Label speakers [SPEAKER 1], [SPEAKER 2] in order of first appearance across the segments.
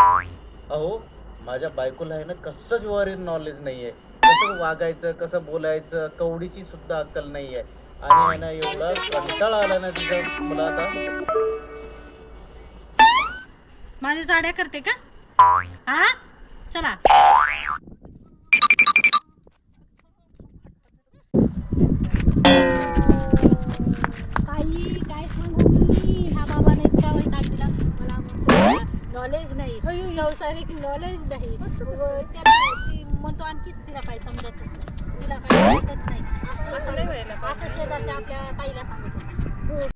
[SPEAKER 1] अहो, माझ्या बायकोला आहे ना कसंच व्यवहारिक नॉलेज नाहीये. कसं वागायचं, कसं बोलायचं, कवडीची सुद्धा अक्कल नाहीये. आणि आहे ना एवढा कंटाळा आला ना तिचा मला आता.
[SPEAKER 2] माझी साड्या करते का? हा, चला.
[SPEAKER 3] काय सांगू मी, ह्या बाबाने इतका वैताग दिला मला. म्हणतो नॉलेज नाही, संसारिक नॉलेज नाही. ती म्हणतो आणखीच तिला काय समजतच नाही, तिला काय माहीतच नाही. असं शेजारच्या आपल्या ताईला सांगत होता.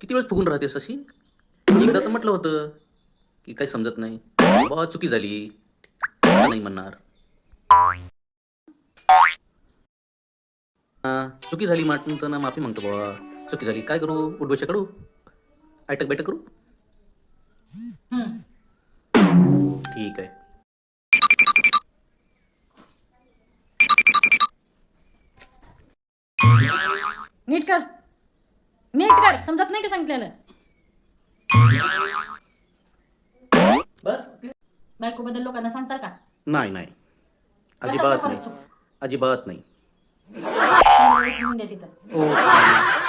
[SPEAKER 4] किती वेळ फुगून राहतेस अशी? एकदा तर म्हटलं होतं की काही समजत नाही. बा चुकी झाली, आता नाही म्हणणार. चुकी झाली म्हटलं ना माफी मागतो बाबा. चुकी झाली काय करू? उठबशा करू? ऐटक बैठक करू? ठीक आहे.
[SPEAKER 2] नीट कर, नीट कर. समजत नाही का सांगितलेलं?
[SPEAKER 1] बस
[SPEAKER 2] बायको बद्दल लोकांना सांगता का?
[SPEAKER 4] नाही नाही, अजिबात नाही, अजिबात नाही.
[SPEAKER 2] समोर बसून द्या तिथं.
[SPEAKER 4] ओ